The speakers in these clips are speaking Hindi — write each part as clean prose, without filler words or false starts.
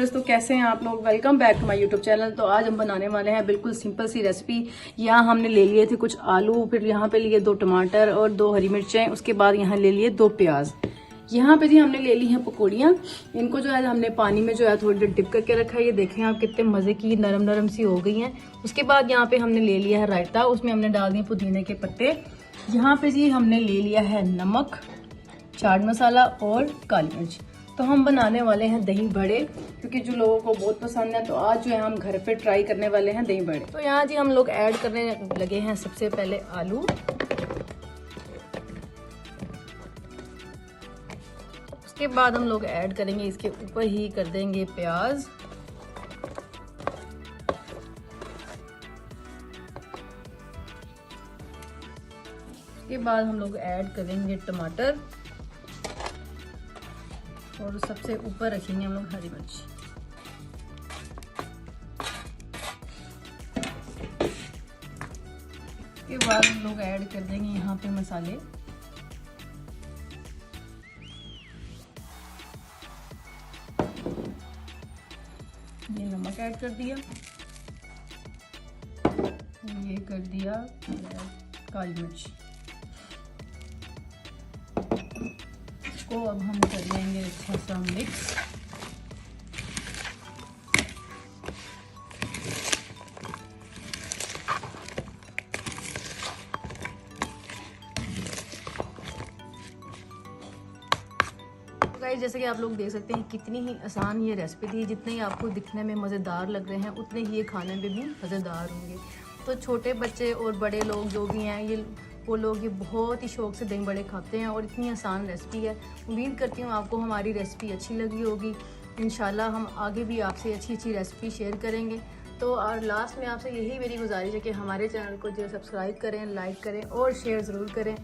व्यूअर्स, तो कैसे हैं आप लोग। Welcome back to my YouTube channel. तो आज हम बनाने वाले हैं बिल्कुल सिंपल सी रेसिपी। यहाँ हमने ले लिए थे कुछ आलू, फिर यहाँ पे लिए 2 टमाटर और 2 हरी मिर्चें, उसके बाद यहाँ ले लिए 2 प्याज। यहाँ पे जी हमने ले ली हैं पकौड़ियाँ। इनको जो है हमने पानी में जो है थोड़ी देर डिप करके रखा है। ये देखें आप कितने मज़े की नरम नरम सी हो गई हैं। उसके बाद यहाँ पे हमने ले लिया है रायता, उसमें हमने डाल दिए पुदीने के पत्ते। यहाँ पे जी हमने ले लिया है नमक, चाट मसाला और काली मिर्च। तो हम बनाने वाले हैं दही बड़े, क्योंकि जो लोगों को बहुत पसंद है। तो आज जो है हम घर पे ट्राई करने वाले हैं दही बड़े। तो यहाँ जी हम लोग ऐड करने लगे हैं सबसे पहले आलू, उसके बाद हम लोग ऐड करेंगे इसके ऊपर ही कर देंगे प्याज, उसके बाद हम लोग ऐड करेंगे टमाटर और सबसे ऊपर रखेंगे हम लोग हरी मिर्च। इसके बाद हम लोग ऐड कर देंगे यहाँ पे मसाले। ये नमक ऐड कर दिया, ये कर दिया काली मिर्च। इसको अब हम कर लेंगे अच्छा सा मिक्स। गाइस, जैसे कि आप लोग देख सकते हैं कितनी ही आसान ये रेसिपी थी। जितने ही आपको दिखने में मज़ेदार लग रहे हैं, उतने ही ये खाने में भी मज़ेदार होंगे। तो छोटे बच्चे और बड़े लोग जो भी हैं, ये वो लोग ये बहुत ही शौक़ से दही बड़े खाते हैं और इतनी आसान रेसिपी है। उम्मीद करती हूँ आपको हमारी रेसिपी अच्छी लगी होगी। इंशाल्लाह हम आगे भी आपसे अच्छी अच्छी रेसिपी शेयर करेंगे। तो और लास्ट में आपसे यही मेरी गुजारिश है कि हमारे चैनल को जो सब्सक्राइब करें, लाइक करें और शेयर ज़रूर करें।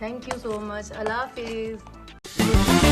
Thank you so much. अल्लाह हाफिज़।